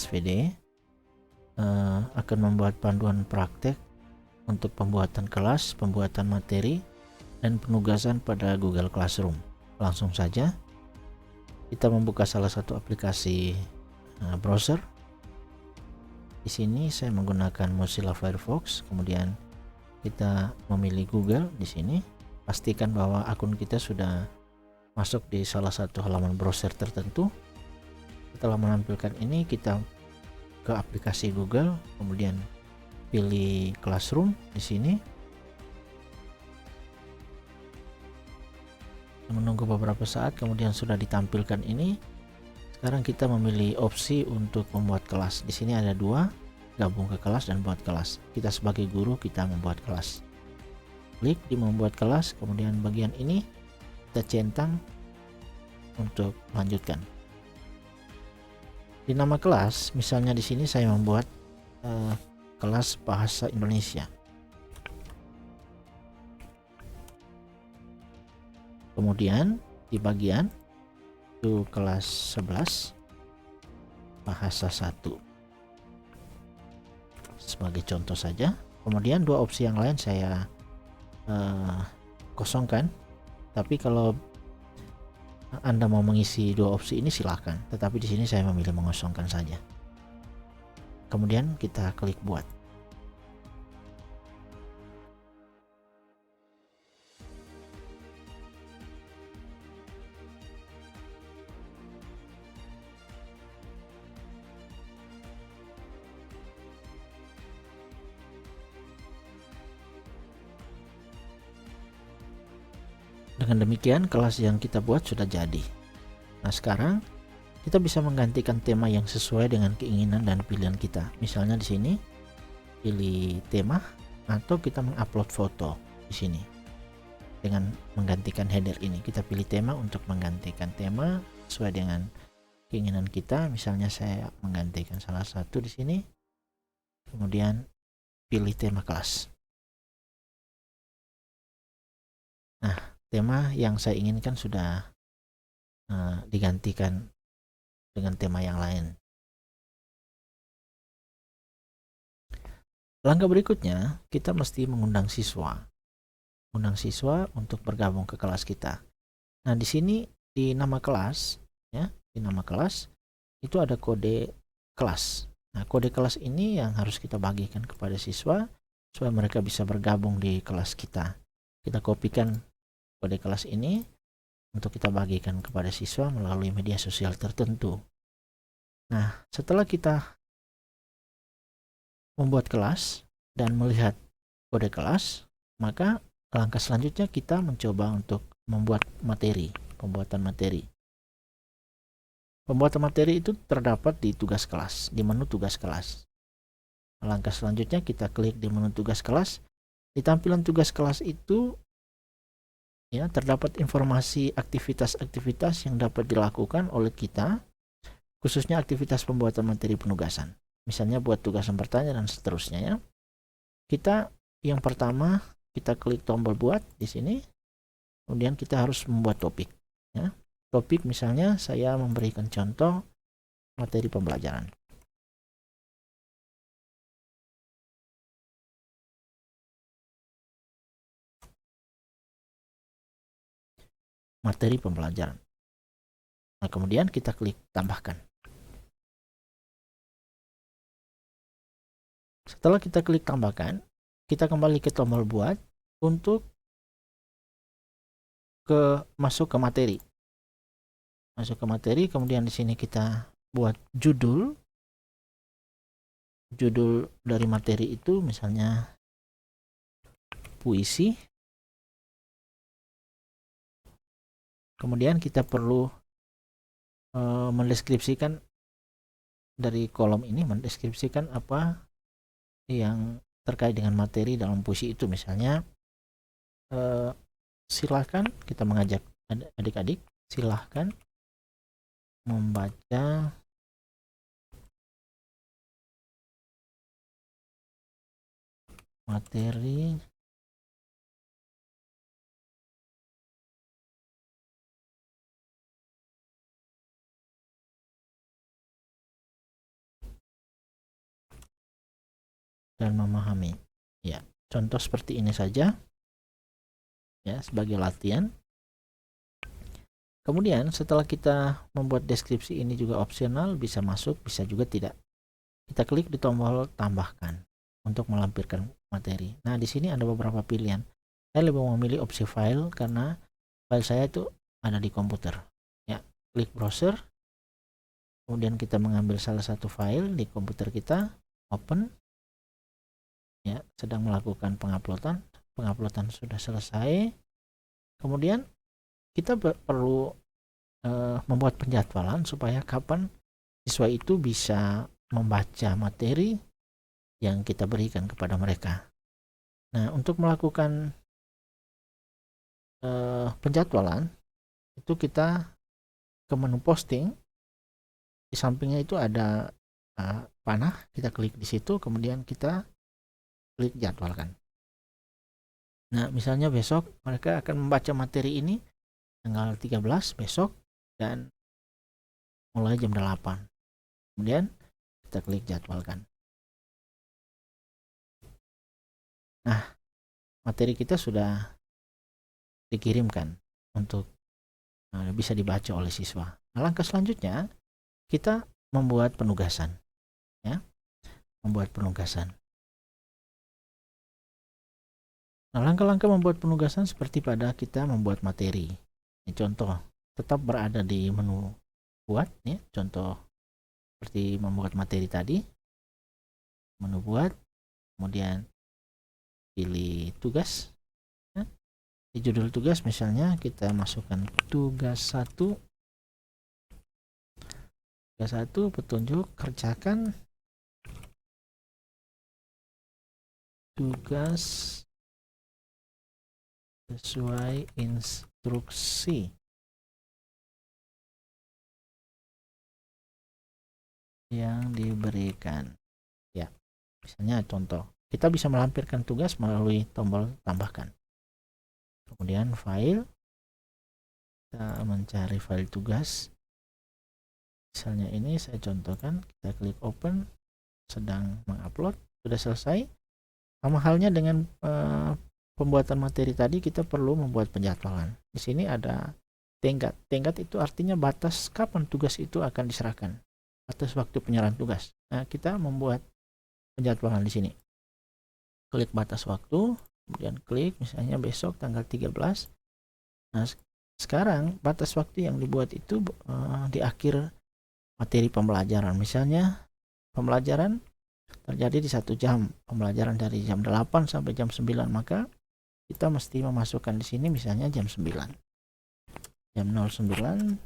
SVD akan membuat panduan praktek untuk pembuatan kelas, pembuatan materi, dan penugasan pada Google Classroom. Langsung saja kita membuka salah satu aplikasi browser. Di sini saya menggunakan Mozilla Firefox, kemudian kita memilih Google. Di sini pastikan bahwa akun kita sudah masuk di salah satu halaman browser tertentu. Setelah menampilkan ini, kita ke aplikasi Google, kemudian pilih Classroom di sini. Menunggu beberapa saat, kemudian sudah ditampilkan ini. Sekarang kita memilih opsi untuk membuat kelas. Di sini ada dua, gabung ke kelas dan buat kelas. Kita sebagai guru, kita membuat kelas. Klik di membuat kelas, kemudian bagian ini kita centang untuk melanjutkan. Di nama kelas, misalnya di sini saya membuat kelas bahasa Indonesia. Kemudian di bagian itu kelas 11 bahasa 1 sebagai contoh saja. Kemudian dua opsi yang lain saya kosongkan, tapi kalau Anda mau mengisi dua opsi ini silahkan, tetapi di sini saya memilih mengosongkan saja. Kemudian kita klik buat. Dengan demikian kelas yang kita buat sudah jadi. Nah, sekarang kita bisa menggantikan tema yang sesuai dengan keinginan dan pilihan kita. Misalnya di sini pilih tema, atau kita mengupload foto di sini. Dengan menggantikan header ini, kita pilih tema untuk menggantikan tema sesuai dengan keinginan kita. Misalnya saya menggantikan salah satu di sini. Kemudian pilih tema kelas. Nah, tema yang saya inginkan sudah digantikan dengan tema yang lain. Langkah berikutnya, kita mesti mengundang siswa. Undang siswa untuk bergabung ke kelas kita. Nah, di sini di nama kelas, ya, di nama kelas itu ada kode kelas. Nah, kode kelas ini yang harus kita bagikan kepada siswa supaya mereka bisa bergabung di kelas kita. Kita kopikan kode kelas ini untuk kita bagikan kepada siswa melalui media sosial tertentu. Nah, setelah kita membuat kelas dan melihat kode kelas, maka langkah selanjutnya kita mencoba untuk membuat materi, pembuatan materi. Pembuatan materi itu terdapat di tugas kelas, di menu tugas kelas. Langkah selanjutnya kita klik di menu tugas kelas. Di tampilan tugas kelas itu ya terdapat informasi aktivitas-aktivitas yang dapat dilakukan oleh kita, khususnya aktivitas pembuatan materi penugasan. Misalnya buat tugasan bertanya dan seterusnya ya. Kita yang pertama kita klik tombol buat di sini. Kemudian kita harus membuat topik ya. Topik misalnya saya memberikan contoh materi pembelajaran. Materi pembelajaran. Nah, kemudian kita klik tambahkan. Setelah kita klik tambahkan, kita kembali ke tombol buat untuk masuk ke materi. Masuk ke materi, kemudian di sini kita buat judul. Judul dari materi itu misalnya puisi. Kemudian kita perlu mendeskripsikan dari kolom ini, mendeskripsikan apa yang terkait dengan materi dalam puisi itu. Misalnya silahkan kita mengajak adik-adik silahkan membaca materi dan memahami. Ya, contoh seperti ini saja ya sebagai latihan. Kemudian setelah kita membuat deskripsi, ini juga opsional, bisa masuk, bisa juga tidak. Kita klik di tombol tambahkan untuk melampirkan materi. Nah, di sini ada beberapa pilihan. Saya lebih memilih opsi file karena file saya itu ada di komputer. Ya, klik browser. Kemudian kita mengambil salah satu file di komputer kita, open. Ya, sedang melakukan penguploadan. Penguploadan sudah selesai. Kemudian kita perlu membuat penjadwalan supaya kapan siswa itu bisa membaca materi yang kita berikan kepada mereka. Nah, untuk melakukan penjadwalan itu kita ke menu posting. Di sampingnya itu ada panah, kita klik di situ, kemudian kita klik jadwalkan. Nah, misalnya besok mereka akan membaca materi ini tanggal 13 besok dan mulai jam 8. Kemudian kita klik jadwalkan. Nah, materi kita sudah dikirimkan untuk bisa dibaca oleh siswa. Nah, langkah selanjutnya kita membuat penugasan, ya, membuat penugasan. Nah, langkah-langkah membuat penugasan seperti pada kita membuat materi. Ini contoh, tetap berada di menu buat, ya, contoh seperti membuat materi tadi, menu buat, kemudian pilih tugas. Ya. Di judul tugas misalnya kita masukkan tugas 1. Tugas 1 petunjuk kerjakan tugas sesuai instruksi yang diberikan. Ya, misalnya contoh, kita bisa melampirkan tugas melalui tombol tambahkan. Kemudian file, kita mencari file tugas. Misalnya ini saya contohkan, kita klik open, sedang mengupload, sudah selesai. Sama halnya dengan pembuatan materi tadi, kita perlu membuat penjadwalan. Di sini ada tenggat. Tenggat itu artinya batas kapan tugas itu akan diserahkan, batas waktu penyerahan tugas. Nah, kita membuat penjadwalan di sini. Klik batas waktu, kemudian klik misalnya besok tanggal 13. Nah, sekarang batas waktu yang dibuat itu di akhir materi pembelajaran. Misalnya pembelajaran terjadi di 1 jam, pembelajaran dari jam 8 sampai jam 9, maka kita mesti memasukkan di sini misalnya jam 9. Jam 09.00.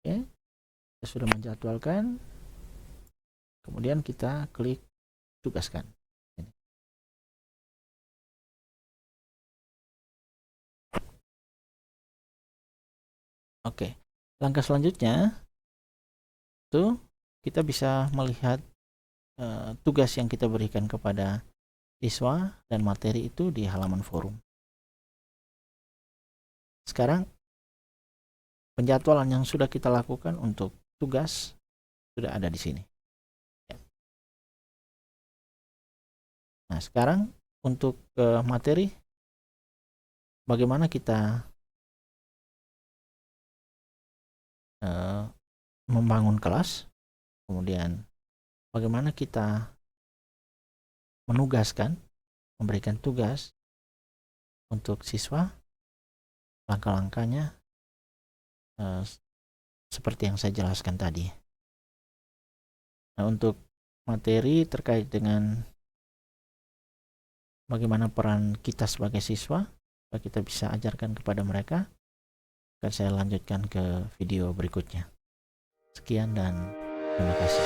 Oke, kita sudah menjadwalkan. Kemudian kita klik tugaskan. Oke, langkah selanjutnya itu kita bisa melihat tugas yang kita berikan kepada siswa dan materi itu di halaman forum. Sekarang penjadwalan yang sudah kita lakukan untuk tugas sudah ada di sini. Nah, sekarang untuk materi, bagaimana kita membangun kelas, kemudian bagaimana kita menugaskan, memberikan tugas untuk siswa, langkah-langkahnya seperti yang saya jelaskan tadi. Nah, untuk materi terkait dengan bagaimana peran kita sebagai siswa, kita bisa ajarkan kepada mereka, akan saya lanjutkan ke video berikutnya. Sekian dan terima kasih.